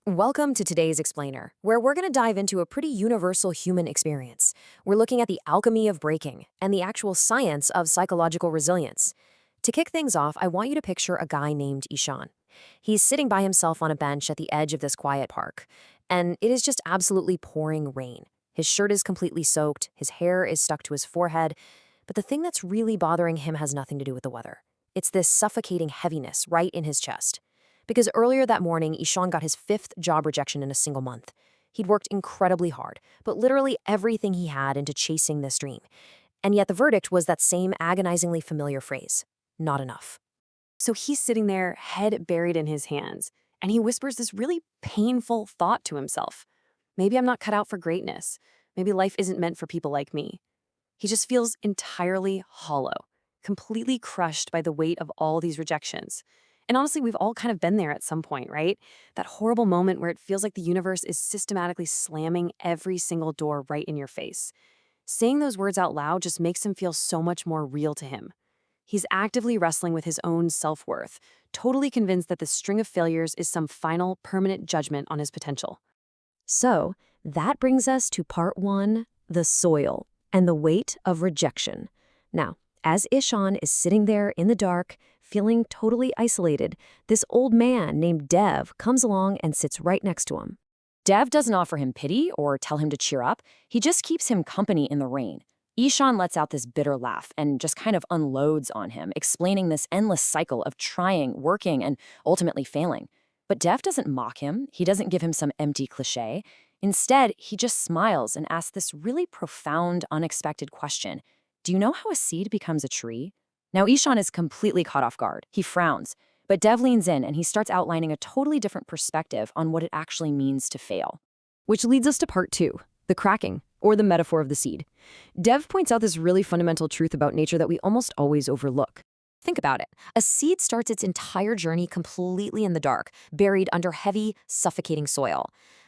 Welcome to today's Explainer, where we're going to dive into a pretty universal human experience. We're looking at the alchemy of breaking and the actual science of psychological resilience. To kick things off, I want you to picture a guy named Ishaan. He's sitting by himself on a bench at the edge of this quiet park, and it is just absolutely pouring rain. His shirt is completely soaked, his hair is stuck to his forehead, but the thing that's really bothering him has nothing to do with the weather. It's this suffocating heaviness right in his chest. Because earlier that morning, Ishaan got his fifth job rejection in a single month. He'd worked incredibly hard, but literally everything he had into chasing this dream. And yet the verdict was that same agonizingly familiar phrase, not enough. So he's sitting there, head buried in his hands, and he whispers this really painful thought to himself. Maybe I'm not cut out for greatness. Maybe life isn't meant for people like me. He just feels entirely hollow, completely crushed by the weight of all these rejections. And honestly, we've all kind of been there at some point, right? That horrible moment where it feels like the universe is systematically slamming every single door right in your face. Saying those words out loud just makes him feel so much more real to him. He's actively wrestling with his own self-worth, totally convinced that the string of failures is some final, permanent judgment on his potential. So, that brings us to part one, the soil, and the weight of rejection. Now, as Ishaan is sitting there in the dark, feeling totally isolated, this old man named Dev comes along and sits right next to him. Dev doesn't offer him pity or tell him to cheer up. He just keeps him company in the rain. Ishaan lets out this bitter laugh and just kind of unloads on him, explaining this endless cycle of trying, working, and ultimately failing. But Dev doesn't mock him. He doesn't give him some empty cliche. Instead, he just smiles and asks this really profound, unexpected question. Do you know how a seed becomes a tree? Now, Ishaan is completely caught off guard. He frowns. But Dev leans in and he starts outlining a totally different perspective on what it actually means to fail. Which leads us to part two, the cracking, or the metaphor of the seed. Dev points out this really fundamental truth about nature that we almost always overlook. Think about it. A seed starts its entire journey completely in the dark, buried under heavy, suffocating soil.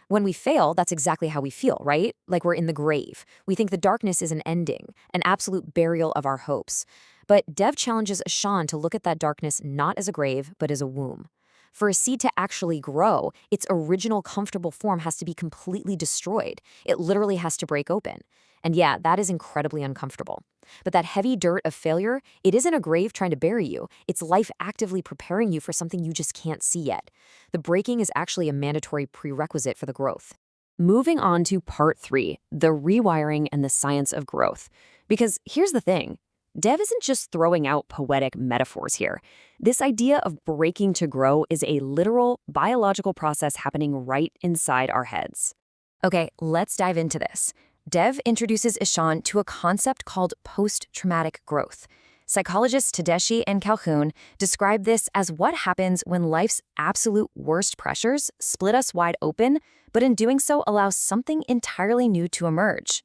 When we fail, that's exactly how we feel, right? Like we're in the grave. We think the darkness is an ending, an absolute burial of our hopes. But Dev challenges Ishaan to look at that darkness not as a grave, but as a womb. For a seed to actually grow, its original comfortable form has to be completely destroyed. It literally has to break open. And yeah, that is incredibly uncomfortable. But that heavy dirt of failure, it isn't a grave trying to bury you. It's life actively preparing you for something you just can't see yet. The breaking is actually a mandatory prerequisite for the growth. Moving on to part three, the rewiring and the science of growth. Because here's the thing. Dev isn't just throwing out poetic metaphors here. This idea of breaking to grow is a literal biological process happening right inside our heads. Okay, let's dive into this. Dev introduces Ishaan to a concept called post-traumatic growth. Psychologists Tejaswi and Calhoun describe this as what happens when life's absolute worst pressures split us wide open, but in doing so allows something entirely new to emerge.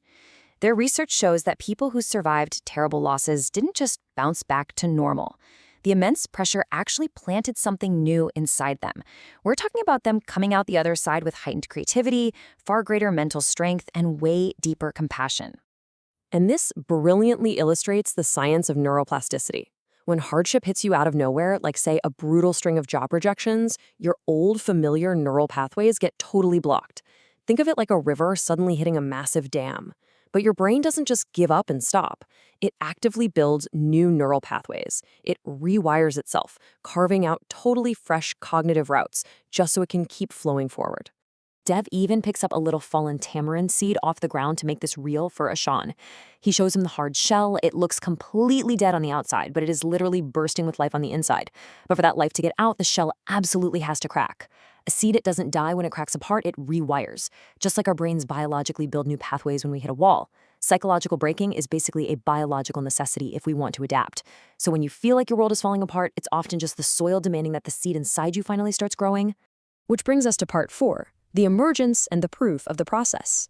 Their research shows that people who survived terrible losses didn't just bounce back to normal. The immense pressure actually planted something new inside them. We're talking about them coming out the other side with heightened creativity, far greater mental strength, and way deeper compassion. And this brilliantly illustrates the science of neuroplasticity. When hardship hits you out of nowhere, like say a brutal string of job rejections, your old familiar neural pathways get totally blocked. Think of it like a river suddenly hitting a massive dam. But your brain doesn't just give up and stop. It actively builds new neural pathways. It rewires itself, carving out totally fresh cognitive routes just so it can keep flowing forward. Dev even picks up a little fallen tamarind seed off the ground to make this real for Ishaan. He shows him the hard shell. It looks completely dead on the outside, but it is literally bursting with life on the inside. But for that life to get out, the shell absolutely has to crack. A seed, it doesn't die when it cracks apart, it rewires. Just like our brains biologically build new pathways when we hit a wall. Psychological breaking is basically a biological necessity if we want to adapt. So when you feel like your world is falling apart, it's often just the soil demanding that the seed inside you finally starts growing. Which brings us to part four, the emergence and the proof of the process.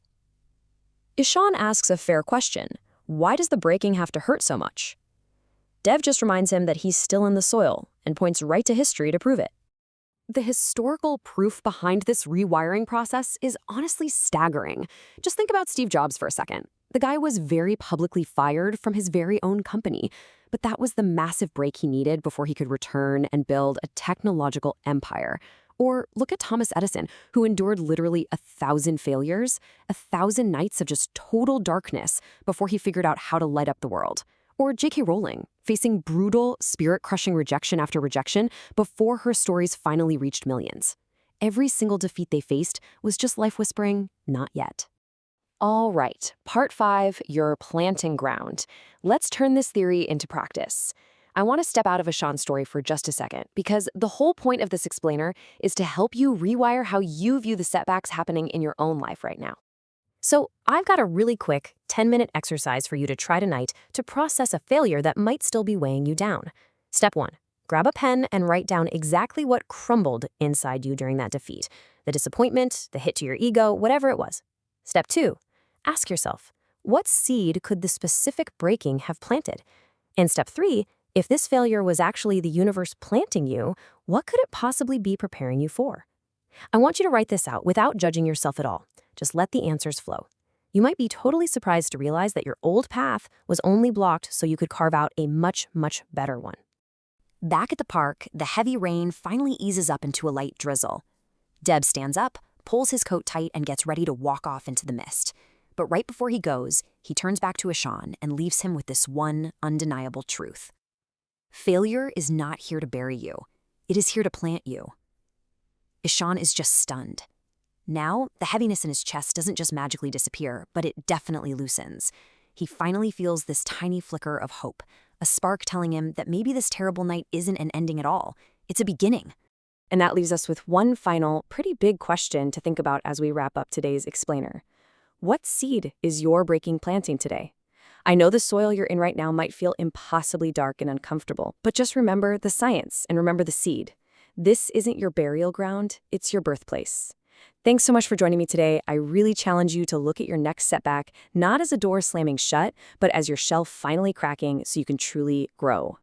Ishaan asks a fair question. Why does the breaking have to hurt so much? Dev just reminds him that he's still in the soil and points right to history to prove it. The historical proof behind this rewiring process is honestly staggering. Just think about Steve Jobs for a second. The guy was very publicly fired from his very own company, but that was the massive break he needed before he could return and build a technological empire. Or look at Thomas Edison, who endured literally 1,000 failures, 1,000 nights of just total darkness before he figured out how to light up the world. Or J.K. Rowling, facing brutal, spirit-crushing rejection after rejection before her stories finally reached millions. Every single defeat they faced was just life whispering, not yet. All right, part 5, you're planting ground. Let's turn this theory into practice. I want to step out of Ishaan's story for just a second, because the whole point of this explainer is to help you rewire how you view the setbacks happening in your own life right now. So I've got a really quick 10-minute exercise for you to try tonight to process a failure that might still be weighing you down. Step 1, grab a pen and write down exactly what crumbled inside you during that defeat. The disappointment, the hit to your ego, whatever it was. Step 2, ask yourself, what seed could the specific breaking have planted? And step 3, if this failure was actually the universe planting you, what could it possibly be preparing you for? I want you to write this out without judging yourself at all. Just let the answers flow. You might be totally surprised to realize that your old path was only blocked so you could carve out a much, much better one. Back at the park, the heavy rain finally eases up into a light drizzle. Deb stands up, pulls his coat tight, and gets ready to walk off into the mist. But right before he goes, he turns back to Ishaan and leaves him with this one undeniable truth. Failure is not here to bury you. It is here to plant you. Ishaan is just stunned. Now, the heaviness in his chest doesn't just magically disappear, but it definitely loosens. He finally feels this tiny flicker of hope, a spark telling him that maybe this terrible night isn't an ending at all. It's a beginning. And that leaves us with one final, pretty big question to think about as we wrap up today's explainer. What seed is your breaking planting today? I know the soil you're in right now might feel impossibly dark and uncomfortable, but just remember the science and remember the seed. This isn't your burial ground, it's your birthplace. Thanks so much for joining me today. I really challenge you to look at your next setback, not as a door slamming shut, but as your shelf finally cracking so you can truly grow.